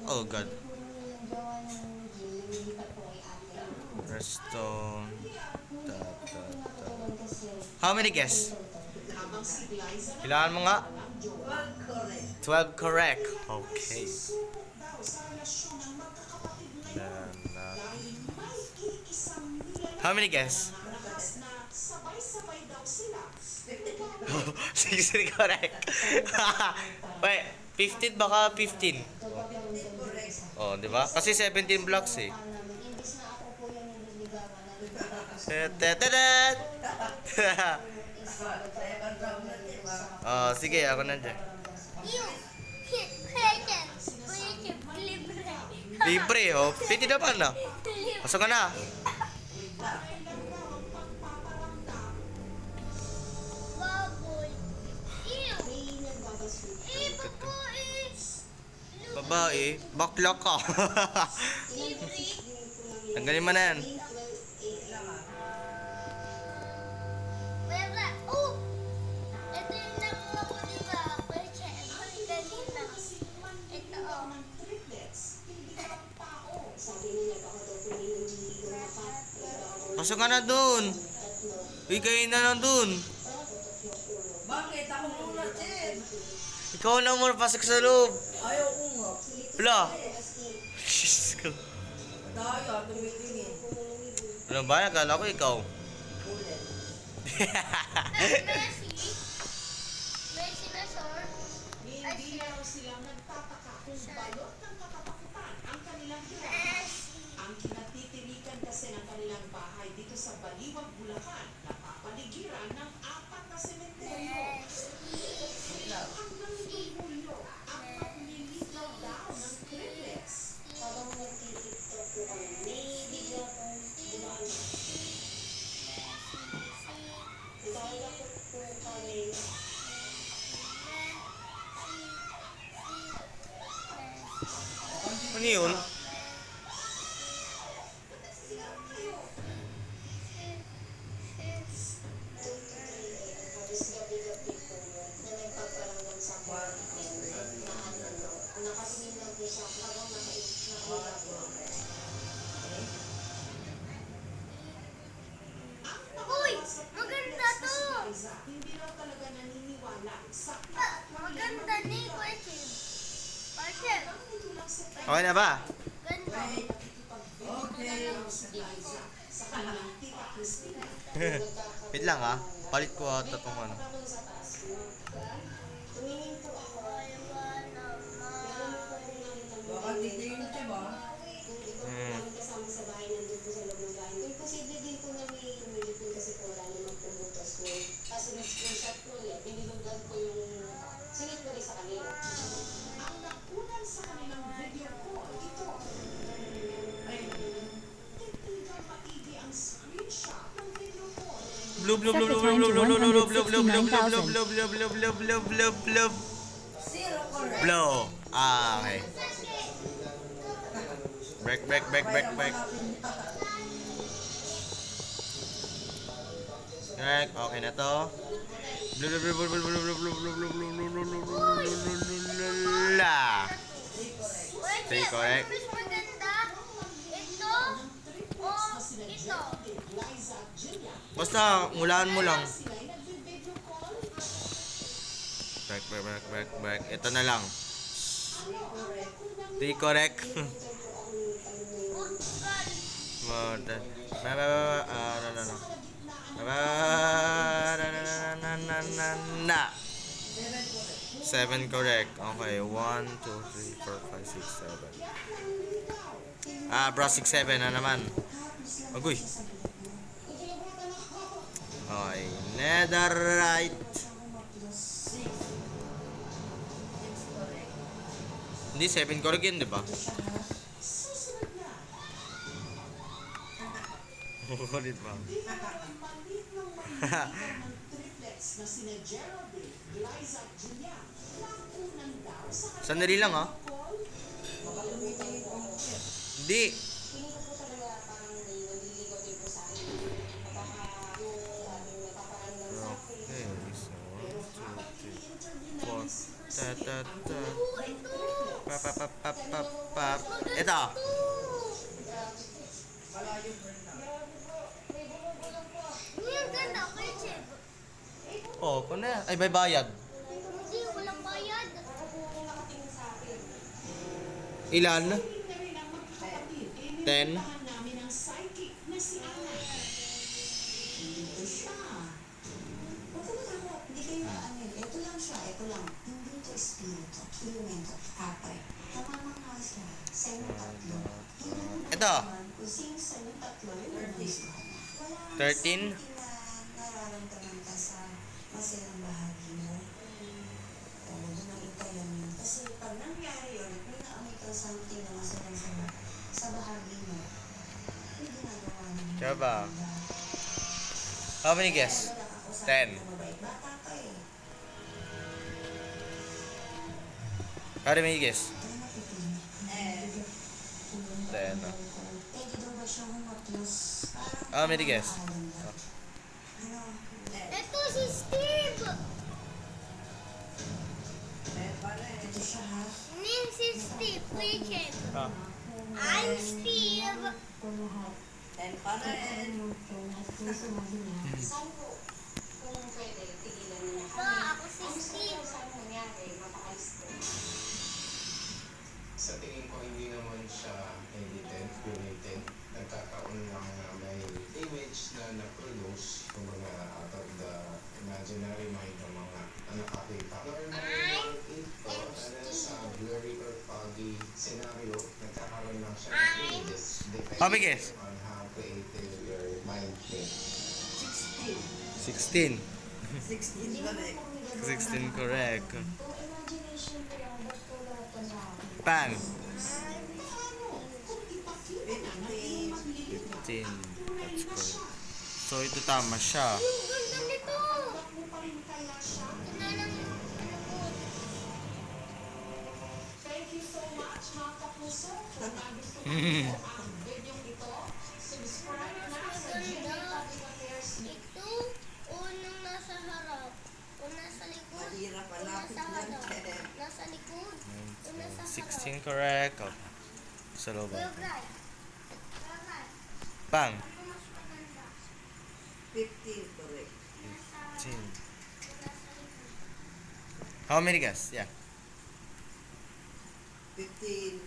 Oh God. Redstone. Ta, ta, ta. How many guess? Kailangan mo nga? 12 correct. Okay. How many guess? 16 correct. Wait, 15 baka 15. Oh, di ba? Kasi 17 blocks eh. Tetetet. Oh, sige, ako na dyan. Libre, oh. Pwede naman na. Pasok ka na. Babae, bakla ka. Tanggalin mo na yan. Ito yung nakuha ko, diba? Pwede kanina. Ito, Pasok ka na dun. Uy, kayo na lang dun. Bakit? Ako muna, Chen. Ikaw na muna pasok sa loob. Ayaw ko nga. Wala. Diyos ko. Daya, tumitingin. Ano ba? Akala ko ikaw. Ulit. Messi na, sir. Hindi raw sila nagtataka kung balot ng katatakutan ang kanilang hirap. Ang kinatitirikan kasi ng kanilang bahay dito sa Baliwag, Bulacan, napapaligiran ng 4 na sementeryo. Hanggang lumulyo ang paglilitaw daw ng triplets. Habang nagtitiktok po kami, may bigla pong dumaan. Kaya po kami, Ano yun? halos gabi-gabi po na nagpagparamdam sa akin na nakatingin lang po siya habang nakahiga po. Uy! Maganda to! Hindi raw talaga naniniwala sa Maganda ni Kuya. Kuya, Okay na ba? ganda. Okay. sa kanilang tita Christina. Wait lang ha. Palit ko ata itong ano. Tumingin po ako. Wala naman. Baka titingin siya ba? Kung iba po namin kasama sa bahay, nandun po sa loob ng bahay. Imposible din po na may tumigil po kasi po wala namang pumutos po. Kasi nag-screenshot po ulit, binilugdan po yung sinit ko rin sa kanila. Ang nakunan sa kanilang video call, ito. Ay, titigan maigi ang screenshot ng video call. Blub blub blub blub blub blub blub blub blub blub blub blub blub blub blub blub blub blub. Zero correct. Blow. Ah, okay. Break. Correct. Okay na to. La. Three correct. Mas maganda. Ito. O ito. Basta ngulaan mo lang. Sila'y nag-video call. Break. Ito na lang. Three correct. More than. Na. 7 correct. Okay, 1, 2, 3, 4, 5, 6, 7. Bro, 6, 7 na naman. Agoy. Okay, netherite. Hindi, 7 correct yun, di ba? Kukulit ba? Malit ng ng triplets na sina Geraldine, Liza at Julian. Nakunan daw sa Sandali lang, ha? call. Hindi. Feeling ko po talaga parang naliligaw din po sa akin. Baka yung nagpaparamdam sa akin. Okay, so 1, 2, 3, 4. Ta. Oo, ito. Pa. Ito. Uy, ang ganda. Kuya Chib. Oh, kung na. Ay, may bayad. Hindi, walang bayad. Ilan? Na rin ang magkakapatid. 10. Inimbitahan namin ang psychic na si Ana. Dito siya. Huwag ka matakot. Hindi kayo maamin. Ito lang siya. Ito lang. Hindi ito espiritu. Elemento. Kapre. Namamangha siya. Sa inyong tatlo. Ito. Kung sino sa inyong tatlo, yun ang gusto ka na. Wala 13. something na nararamdaman ka sa masayang bahagi mo. Oo, nakita yan yun. Kasi pag nangyari yun, at may naamoy ka something na masayang sa bahagi mo, may ginagawa mo. Kaya ba? How many guess? 10. Bata ka eh. How many guess? Ano napitin? 10. Pwede daw ba siya humaplos? How many guess? Ano? Ito si Steve. Ito siya ha? Name si Steve. Kuya Chib. Ah. I'm Steve. Saan po? Kung pwede, tigilan niyo na Ito, kami. ako si Ang gusto Steve. ko saan nangyari, mapakalis ko. Sa tingin ko hindi naman siya edited, curated. Nagkakaroon lang na may image na na-produce, kumbaga out of the imaginary mind ng mga nakakita. Normal ito, sa blurry or foggy scenario, nagkakaroon lang siya ng images. How many guess? On how creative your mind thinks. 16. 16 correct. 16 correct. Kung imagination ko lang, ba't ko lahat ka sa akin? Pang. Kung ipakita na natin maglilip na 15. That's correct. So, ito tama siya. Ang ganda nito. Ba't mo pa rin kaya siya? Ito na lang. Thank you so much, mga kapuso. Kung nagustuhan niyo ang video ito, subscribe na sa GMA Public Affairs. Ito, unang nasa harap. Kung nasa likod. Mahirap Kung hanapin nasa yan, harap. Ted. Nasa likod. Kung nasa harap. 16 correct. Oh. Sa loob. Kuya Bray. Kuya Bray. Pang. Ano mas maganda? 15 correct. Nasa 15. kung nasa likod. How many guess? Yeah. 15.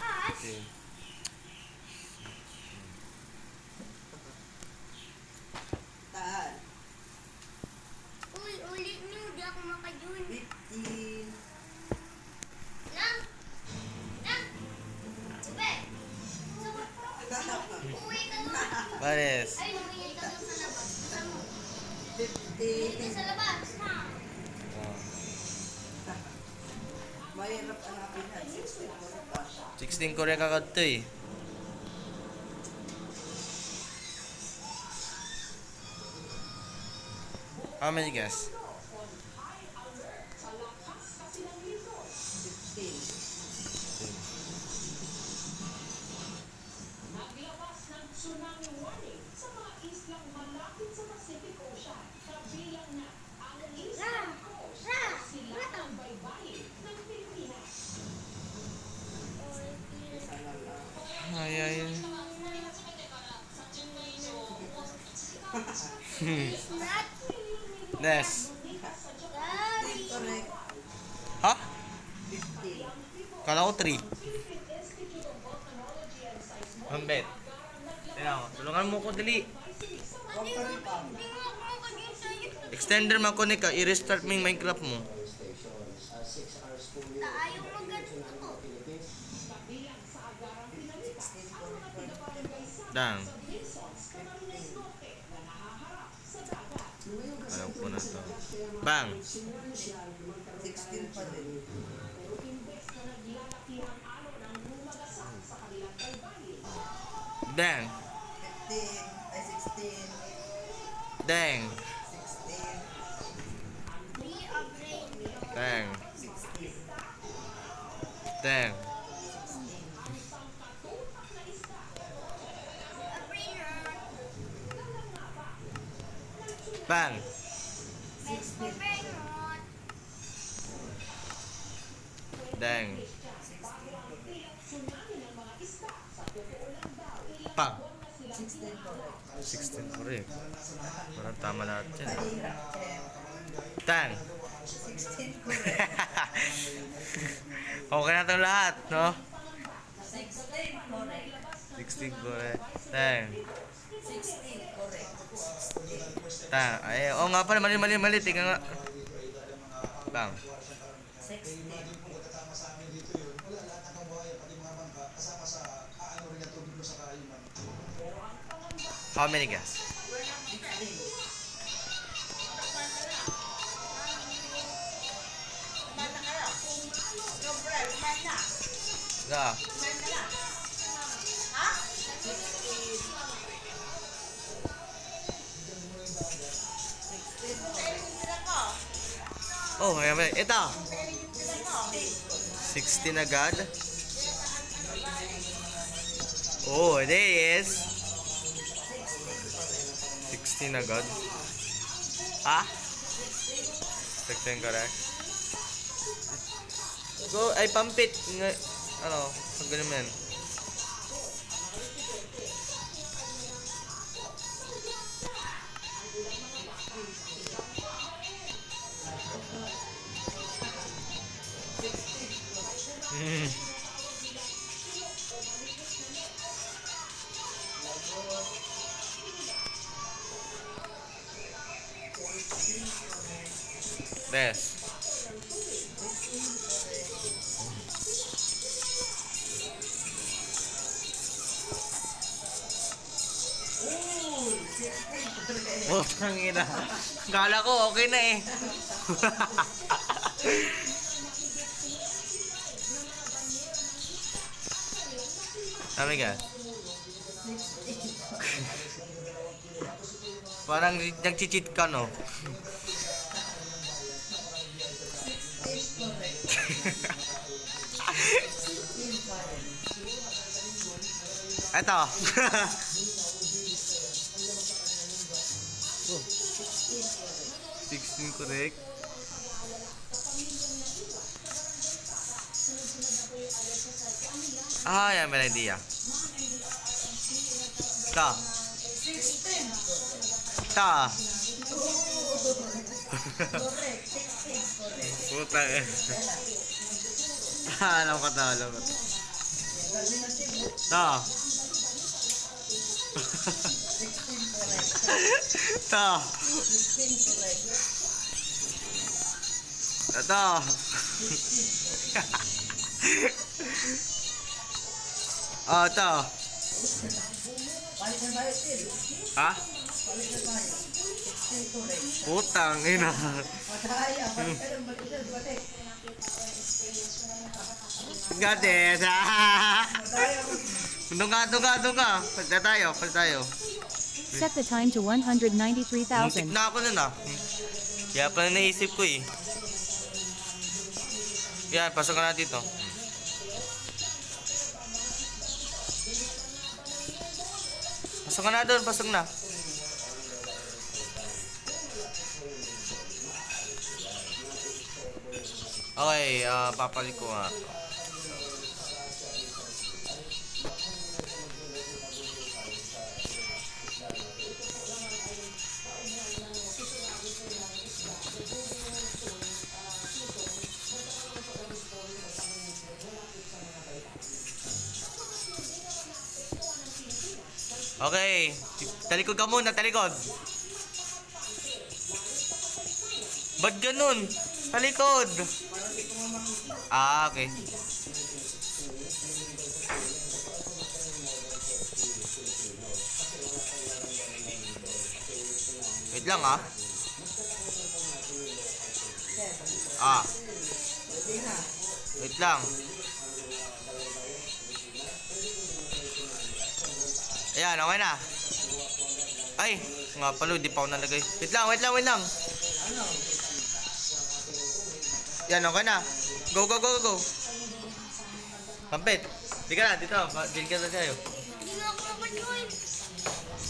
As. 15. Taan. Uy, ulit niyo. Di ako makajun. 15. Lang. Lang. Ube. Uwi ka nga. Pares. Ay, lumingin ka doon sa labas. Saan mo? 15. Dito sa labas. Ha? Oh. Mahirap hanapin yan. 16 correct pa. 16 correct agad to eh. How many guess? 15. Naglabas ng tsunami warning sa mga islang malapit sa Pacific Ocean. Kabilang na ang Eastern Coast o silangang baybayin ng Pilipinas. Ay, ay, ay. It's not. Ness. Daddy. Correct. Ha? 15. Kala ko 3. Hambet. Tingnan mo. Tulungan mo ko dali. Huwag ka rin pa. Hindi mo ako makajun sa YouTube. Extender man ko ka. I-restart mo yung Minecraft mo. Ayaw mag-ganito to. Kabilang sa agarang pinalipas ang mga tagapagay sa Dang. Resorts Camarines Norte na nahaharap sa dagat. Alam ko na to. Bang. 16 pa din. Pero imbes na naglalaki ang alon ang lumagasak sa kanilang baybayin, Dang. 15. Ay, 16. Dang. 16. Be a brain. Dang. 16. Dang. A brain rot. Bang. Next for brain rot. Dang. Pang. 16 correct. 16 correct. Parang tama lahat yan. Mahirap, Chef. Tang. 16 correct. Okay na itong lahat, no? 16 correct. 16 correct. Tang. 16 correct. Tang. Ay, oo nga pala. Mali. Tingnan nga. Bang. 16. How many guys? 16. Yeah. Oh, may ito. 16 agad. Oh, it is. 16 agad. Ha? 16 correct. Go, ay pampit. Ano, pag ganun mo yan. Best. Oh, tangina. Kala ko okay na eh. Sabi ka? Parang nag-cheat ka, no? 16 correct. 16 pa rin. Eto. 16 correct. Ah, yan, may idea. Ta. 16. Ta. Correct. 16 correct. Puta eh. Alam ko to. Galing na Cebu. Ta. 16 correct. Ta. 16 correct. Ito. Oh, ito. Palit na tayo, Til. Ha? Palit na tayo. 16 correct. Putang ina. Madaya. Palit ka ng batik. Batik. Gates. Madaya. Dunga. Palit tayo. Set the time to Muntik 193,000. na ako nun ah. Kaya pala naisip ko eh. Yan, pasok ka na dito. Pasok ka na doon, pasok na. Okay, papalik ko nga. Okay, talikod ka muna, talikod. Ba't ganun? Talikod. Ah, okay. Wait lang ah. Ah. Wait lang. Ayan, okay na. Ay, nga pala, di pa ako nalagay. Wait lang. Yan, okay na. Go. Pampit. Di ka na, dito. Dili ka na tayo. Hindi na ako mapag-join.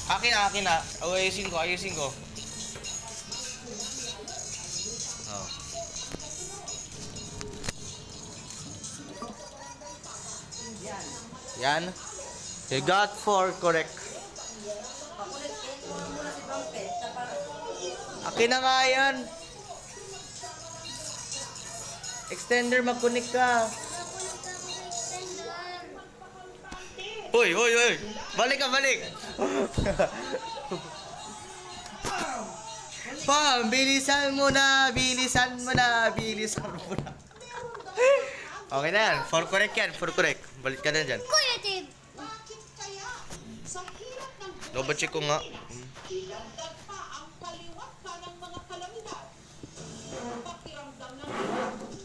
Akin na. Ayusin ko. Oh. Yan. You got 4 correct. Pakulit mo muna si Bangke. Akin na nga yan. Extender, mag-connect ka. Nakulit ako sa extender. Hoy, hoy, hoy. Balik ka, balik. Pa, bilisan mo na, bilisan mo na, bilisan mo na. Okay na yan. 4 correct yan, 4 correct. Balik ka na dyan. Kuya Tib. Bakit kaya? Sa hirap ng buhay Double check ko nga. ilagdag pa ang kaliwat pa ng mga kalamidad. Pakiramdam ng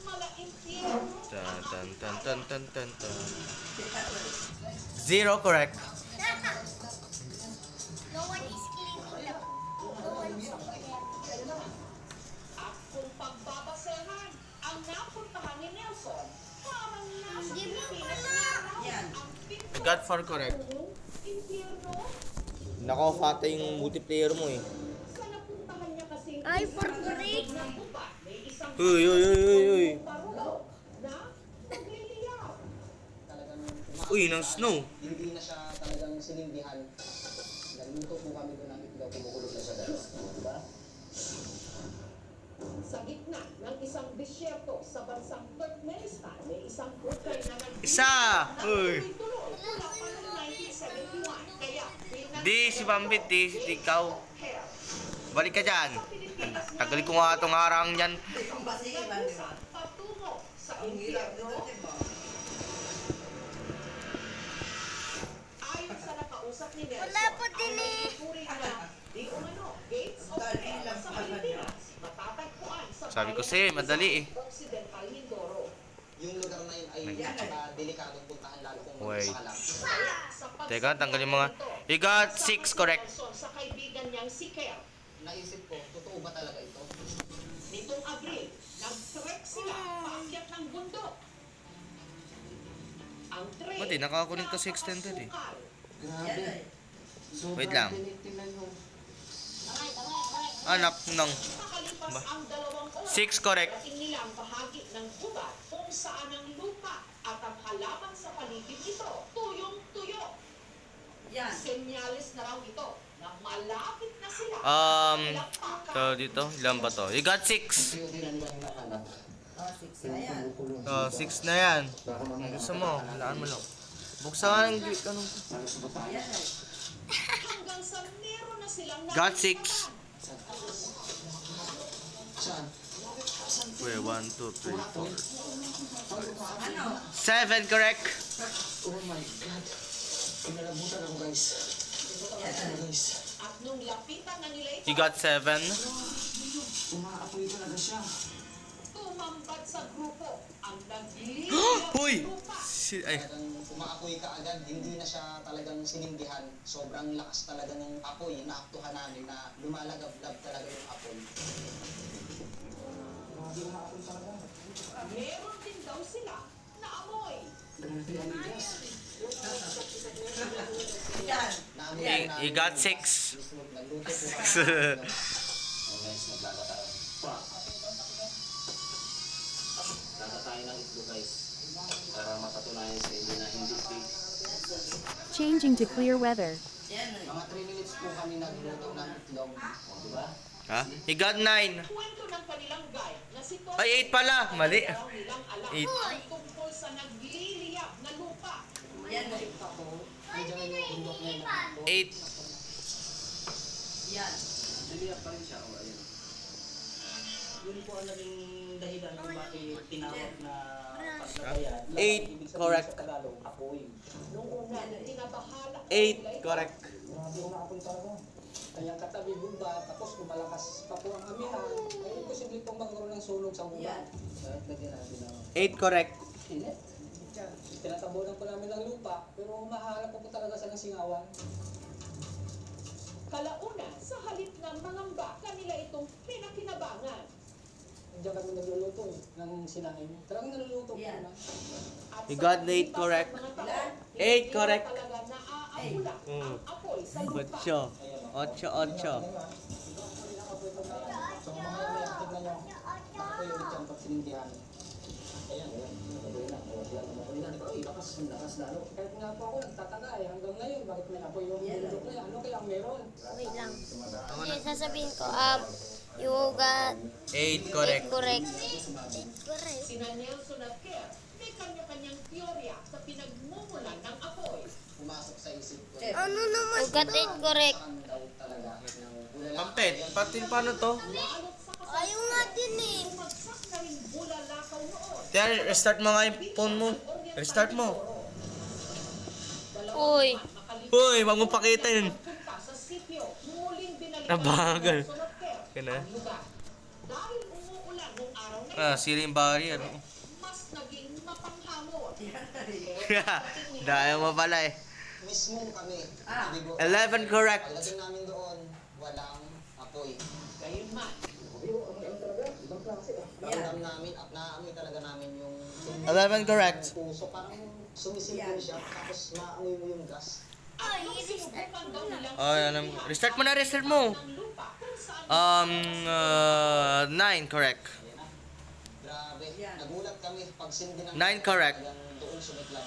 mala-impyerno. Tan, tan, tan, tan, tan, tan, tan. 0 correct. No one is killing Ulam. No one is killing. At kung pagbabasehan ang napuntahan ni Nelson, parang nasa Hindi mo Pilipinas pala. na Yan. ang You got 4 correct. impyerno. Nako, fata yung multiplayer mo eh. Sa napuntahan niya kasing Ay, for correct. ng gubat, may isang Uy, uy, uy, uy, uy. parulog na nagliliyaw. Uy, ng snow. Hindi na siya talagang sinindihan. Nagluto po kami doon ng itlog, kumukulog na siya dalawa. Diba? Sa gitna ng isang disyerto sa bansang Turkmenistan, may isang bukay na Isa! Uy. tuloy mula pa noong 1971. Kaya Di, si Bambit, di ikaw. Balik ka dyan. Tagal ko nga itong harang yan. Itong basilan, di ba? patungo sa Ang hirap impyerno. nito, di ba? Ayon sa nakausap ni Nelson, Wala po din eh. puri na di umano, Gates of Dahil Hell lang sa pala Pilipinas, matatagpuan sa Sabi ko bayan sa'yo, ng madali eh. Occidental Mindoro. Yung lugar na yun ay napaka-delikadong puntahan lalo kung Wait. mag-isa ka lang. Kaya, sa Teka, tanggalin mo nga. pagsisikap You got nito, 6 correct. Nelson sa kaibigan niyang si Ker. Naisip ko, totoo ba talaga ito? Nitong Abril, nag-trek sila paakyat ng bundok. Ang trek, Ba't di, nakakunin ka sa extended eh. napakasukal. Yan ay. Wait lang. Anak ng Nakalipas ang 2 oras, 6 correct. dating nila ang bahagi ng gubat kung saan ang lupa at ang halaman sa paligid nito tuyong-tuyo. Yan. Senyales na raw ito na malapit na sila. To dito, ilan ba to? You got 6. Yung din nila yung nakalap. Oh, 6 na yan. Oh, 6 na yan. Gusto mo, laan mo lang. Buksan ka ng ano. Yan ay. Hanggang sa meron na silang Got 6. Saan? Wait, 1, 2, 3, 4. Ano? 7 correct. Oh my God. Pinalabutan ako guys. Yan ay. Guys, At nung lapitan na nila ito, You got 7. umaapoy talaga siya. tumambad sa grupo ang nagliliyaw Uy! lupa. Ay. Talagang umaapoy ka agad, hindi na siya talagang sinindihan. Sobrang lakas talaga ng apoy. Naaktuhan namin na lumalagablab talaga yung apoy. Meron din daw sila na amoy. Yan. Naamoy You got 6. Nagluto po kami. Oh guys, maglaga tayo. Laga tayo ng itlog guys. Para mapatunayan sa inyo na hindi fake. Changing to clear weather. Yan ay. Mga 3 minutes po kami nagluto ng itlog. O, diba? Ha? You got 9. Kwento ng kanilang guide na si Tony. Ay, 8 pala. Mali. Daw nilang alam 8. ang tungkol sa nagliliyab na lupa. Yan ay. Ako, medyo yung bundok na yun ako. 8. Yan. Niliyak pa rin siya. O, ayun. Yun po ang naging dahilan kung bakit tinawag na paglabayan. 8 correct. Sa Tagalog, apoy. Noong una, tinabahala 8 correct. Grabe yung apoy talaga. Kaya katabi bumba, tapos lumalakas pa po ang amihan. Ay, imposible pong magkaroon ng sunog sa bumba. Yan. Kahit lagyan natin ng 8 correct. init. Tinatabunan po namin ng lupa, pero mahalap po talaga sa ng singawan. Kalauna, sa halip ng mangamba, kanila itong pinakinabangan. Diyan kami nagluluto ng sinain. Talagang naluluto po Yan. na. At You sa got paglipas 8 correct. ng mga taon, 8 hindi correct. talaga naaamula ang apoy sa lupa. 8. 8. So, mga may tignan nyo. Apoy ulit yan pag sinindihan. Ayan, ayan. Gagawin na. O, yan. Makulinan. Ay, lakas. Kahit nga po ako nagtataka eh, hanggang ngayon, bakit may apoy yung bundok na yan? Ano kaya ang meron? Wait lang. Okay, sasabihin ko, you got 8 correct. correct. Correct. Sina Nelson at Kerr, may kanya-kanyang teorya sa pinagmumulan ng apoy. Pumasok sa isip ko. Ano naman you got 8 correct. Saan daw talaga ng bulala. Pampet, pati paano to? Ayaw nga din eh. Bumagsak na rin bulalakaw noon. Kaya restart mo nga yung phone mo. Restart mo. Uy. Uy, wag mo pakita yun. Punta sa sitio, muling binalikan Nabagal. ni Nelson at Kerr Kaya na. ang lugar. Dahil umuulan nung araw na Ah, sila yung barrier. mas naging mapanghamon. Dahil mo pala eh. Mismo kami. Ah. Bigo. 11 correct. Pagdating namin doon, walang apoy. Gayunman, Ramdam namin at naamoy talaga namin yung 11 correct. puso. Parang sumisilpon siya, tapos maamoy mo yung gas. Ay, sinubukan daw nilang Oh, alam. Restart mo na, restart mo. ng lupa kung saan 9 correct. Grabe. Nagulat kami pag sindi ng 9 correct. talagang doon sumiklat.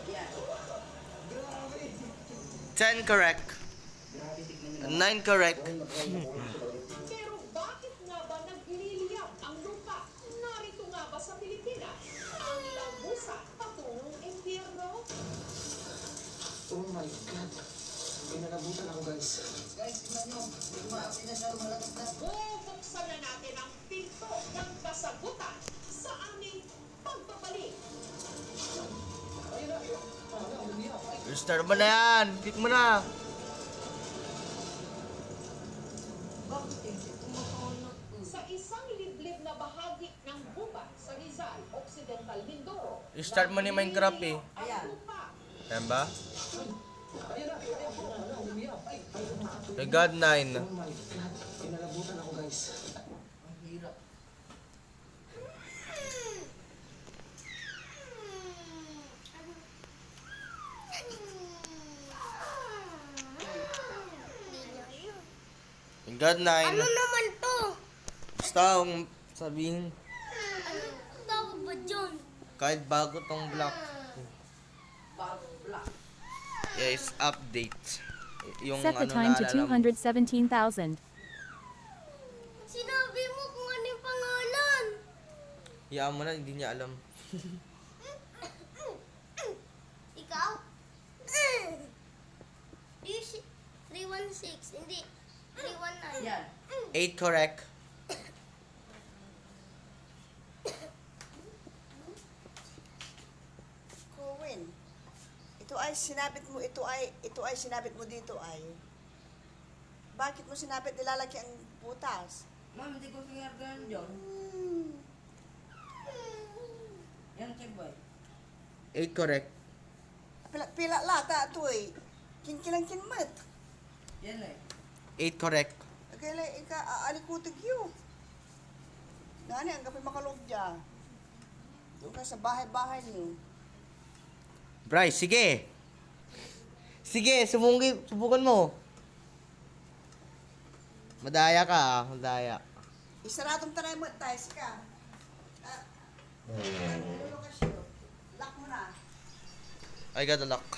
Yan. 10 correct. 9 correct. Pero bakit nga ba nagliliyab ang lupa? Narito nga ba sa Pilipinas? Ang labusa patungong impyerno? Oh my God. Pinalabutan ako guys. Bubuksan na natin ang pinto ng kasagutan sa aming pagbabalik. Restart mo na yan. Click mo na. Sa isang liblib na bahagi ng gubat sa Rizal, Occidental Mindoro. Restart mo ni Minecraft eh. Ang lupa. Ayan ba? My God, 9. Pinalabutan ako guys. Ang hirap. My God, 9. Ano naman to? Basta kung sabihin, Ano tawag ba dyan? kahit bago tong block. Bago black. Yes, update. Yung Set the ano time to naalala mo. 217,000. Sinabi mo kung ano yung pangalan. Hayaan mo na, hindi niya alam. Ikaw? 316, hindi. 319. Yan. 8 correct. Cohen. Ito ay sinabit mo dito ay. Bakit mo sinabit nilalaki ang butas? Ma'am, hindi ko sinargan dyan. Yan, Kiboy. 8 correct. Pila lata ito eh. Kinkilang kinmat. Yan eh. 8 correct. Kaya alikutig yun. Nani, ang gabi makalog dyan. Doon ka sa bahay-bahay niyo. Bryce, sige. Sige, subukan mo. Madaya ka ah, madaya. Isaratong tanay mo tayo, sika. Ano ka siya? Lock mo na. I got a lock.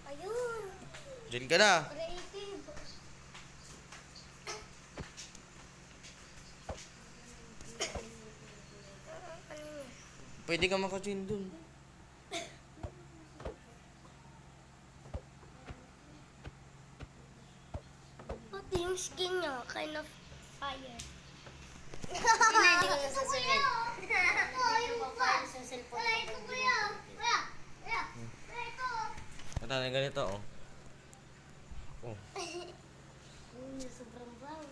Ayun. Diyan ka na. Creative. Pwede ka maka-join dun. Pati yung skin niya, kind of fire. Hindi ko na sasabihin. Hindi ko pa sa cellphone. Wala ito kuya. Kuya. Kuya. Wala ito. Katana ganito oh. Oh. Sobrang brown.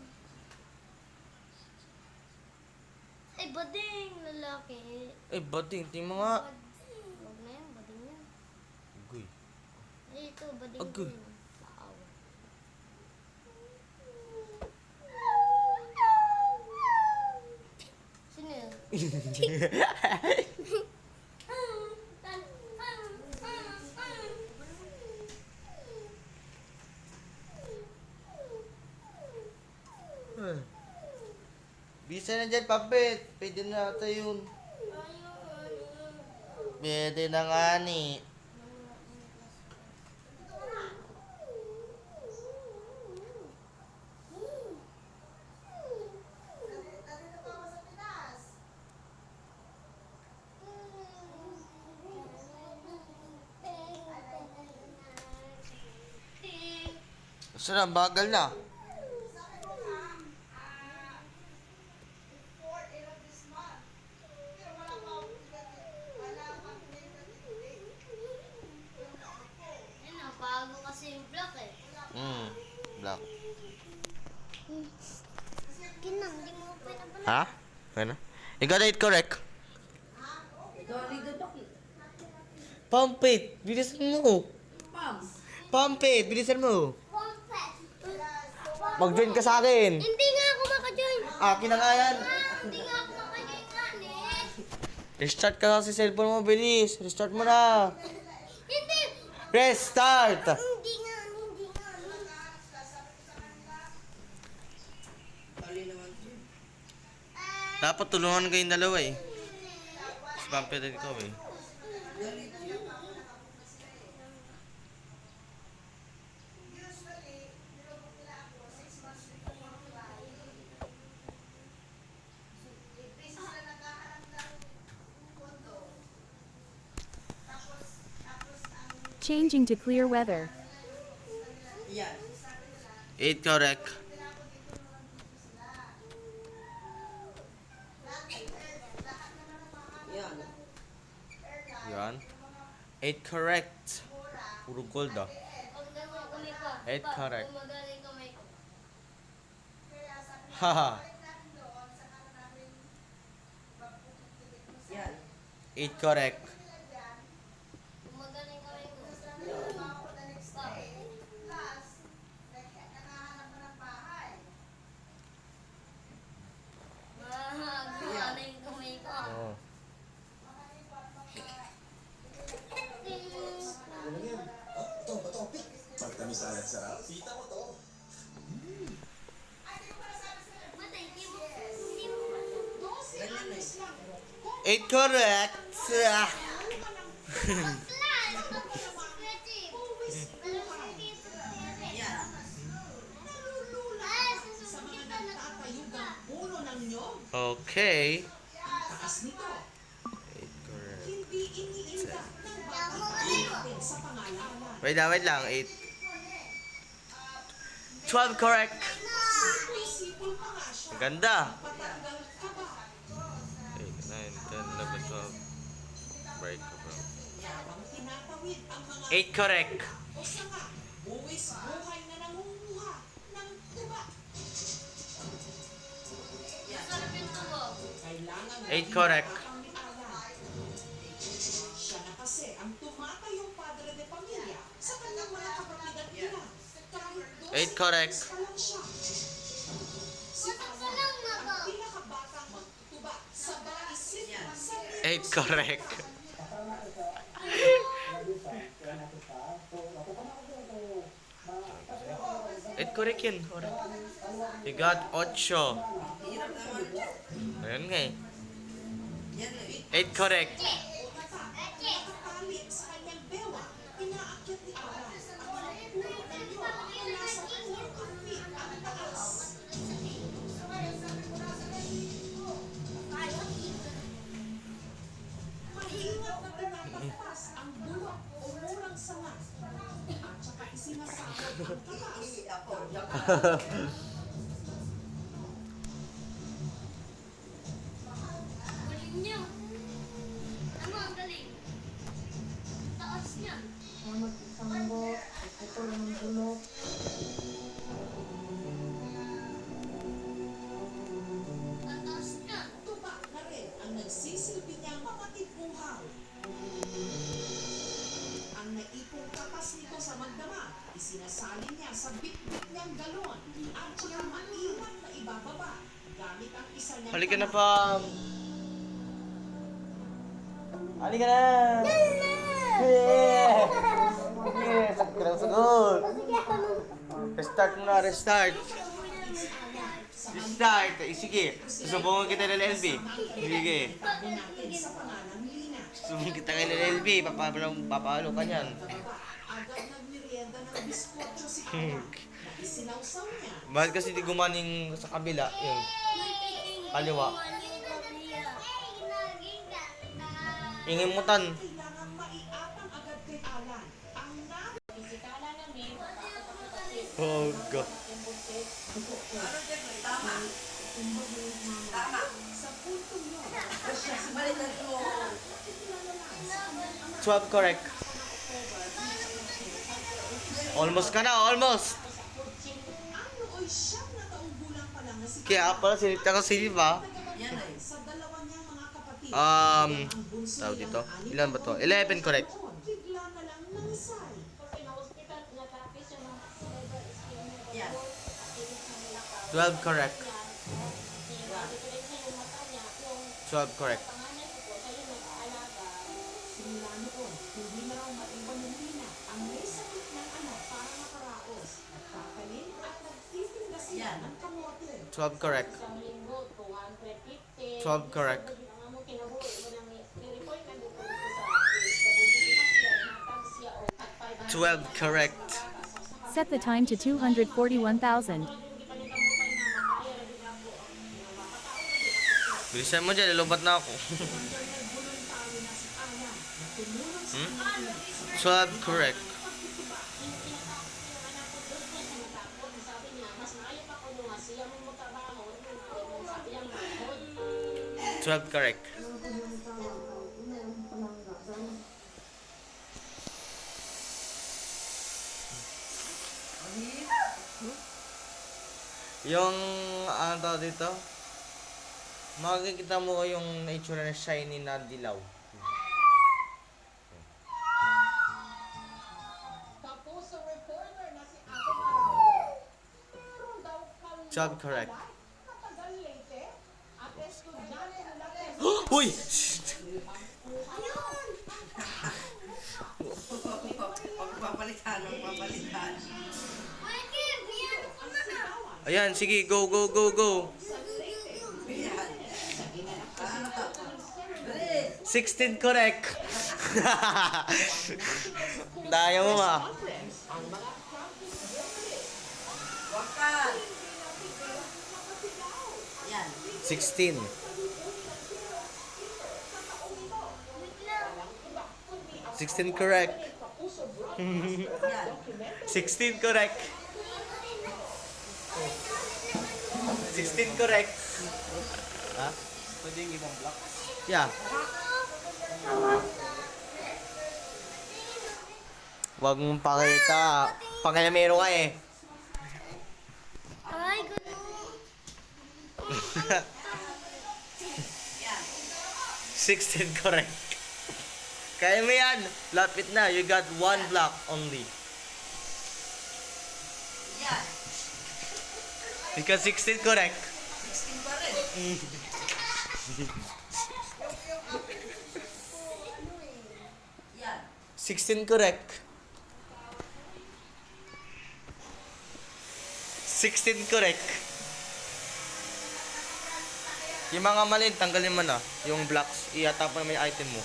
Ay, bading. Lalaki. Eh, bading. Tingin mo nga. Bading. Huwag na yan, bading yan. Guy. Ay, ito, bading Agoy. din. Paawa. Sino yun? Bisa na dyan, Pampit. Pwede na ata yun. Pwede na nga ni. Saan na? Bagal na. Yan na, bago kasi yung block eh. Black. Kinang, di mo pinabalik. Ha? Ano? You got it correct. Ikaw ang lido dok. Pampit, bilisan mo. Pam. Pampit, bilisan mo. Mag-join ka sa akin. Hindi nga ako maka-join. Akin na nga yan. Hindi nga ako maka-join nga, Nek. Restart ka sa cellphone mo, bilis. Restart mo na. Hindi. Restart! Hindi nga, hindi nga. Tali naman siya. Dapat tulungan kayong dalawa eh. Si Pampit at ikaw eh. Changing to clear weather. Yan. 8 correct. Yan. Yan. 8 correct. Puro gold ah. Huwag na mo kami pa. 8 correct. Magaling kamay ko. Haha. Yan. 8 correct. Magaling kamay ko. Magaling kamay ko. Oh. Matay, hindi mo Ganyan na eh. 8 correct. Ah. Yan. Sa mga nagtatayugang puno ng nyog, Okay. taas nito, 8 correct. hindi iniinda ng batang sa pangalaman. Wait lang. 8. 12 correct. Sipol pa nga siya, Ang ganda. patanggal ka ba? 8, 9, 10, 11, 12. Break ka bro. Habang tinatawid ang mga 8 correct. o sanga, buwis buhay na nangunguha ng tuba. Masarap yung tubo. Kailangan 8 correct. Siya na kasi ang tumatayong padre de pamilya sa kanyang mga kapatid at ina. Kahit 8 correct. pa lang siya. Si Papa ang pinakabatang magtutuba sa baisip sa 8 correct. 8 correct yun. Correct. You got 8. Hirap naman. Ayun nga eh. Yan na 8 eh. correct. nakatalit sa kanyang bewa, inaakyat ni Ara. Ang maliit na itanyo mula sa kanyang kapit ang taas. Maingat na pinapagpas ang buwak o murang sanga. At saka isinasabot ang taas. Ako. Galing niyo. Ano ang galing? Taas niya. Ang taas niya. Tuba na rin ang nagsisilbi niyang makatipuhaw. Ang naipong kapas nito sa magdama, isinasalin niya sa bitbit niyang galon at saka maingat na ibababa gamit ang isa niyang Halika na, kamay. Pam. Halika na. Yeah. Yeah, sagot. Restart mo na, restart. Start. Sige. Susubukan kita ng LB. Sige. Itago natin sa pangalang Lina. Susubukan kita kay LB. Papalo ka niyan. Pagkababa, agad nagmerienda ng biskotso si Ana. Isinawsaw niya. Bakit kasi di gumaning sa kabila? Yun. Kaliwa. Ingimutan. Kailangan maiapang agad kay Alan. Ang Oh, God. Tama. sa puntong yun, Balikan mo. 12 correct. Almost ka na, almost. ang nooy siyam na taong gulang pa lang na si Kaya pala silip ka silip ah. Yan ay. sa dalawa niyang mga kapatid. Tawag dito. Ilan ba to? 11 correct. Bigla na lang nangisay. Yan. 12 correct. 12 correct. Simula noon, hindi na raw maiwan ng Lina ang may sakit ng anak para makaraos. Nagtatanim at nagtitinda sila Yan. ng kamote. 12 correct. 12 correct. 12 correct. Set the time to 241,000. Bilisan mo dyan, lulubat na ako. 12 correct. Twelve correct. Yung ano tawag dito? Makikita mo yung nature na shiny na dilaw. Tapos sa reporter na si Ate Marao, meron daw kang Job correct. matagal late at estudyante nila Uy! Pagpapalitan. Ayan, sige, go, go, go, go. Yan. Ano to? Dali. 16 correct. Daya mo ma. Wakan. Yan. 16. 16 correct. Yan. 16 correct. 16 correct. Ha? Pwede yung ibang block? Yeah. Huwag mong pakita. Pangalamero ka eh. Ay, gusto. 16 correct. Kaya mo yan. Lapit na. You got one block only. Yan. You got 16 correct. 16 pa rin. Yan. 16 correct. 16 correct. Yung mga mali, tanggalin mo na. Yung blocks, iatap mo naman yung item mo.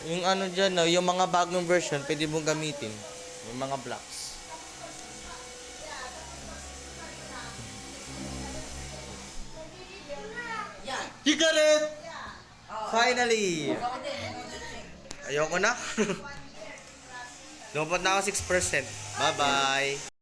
Yung ano dyan, no, yung mga bagong version, pwede mong gamitin. Yung mga blocks. Yan. You got it! Finally! Ikaw din. Ayoko na. Lumabot na ako 6%. Bye-bye!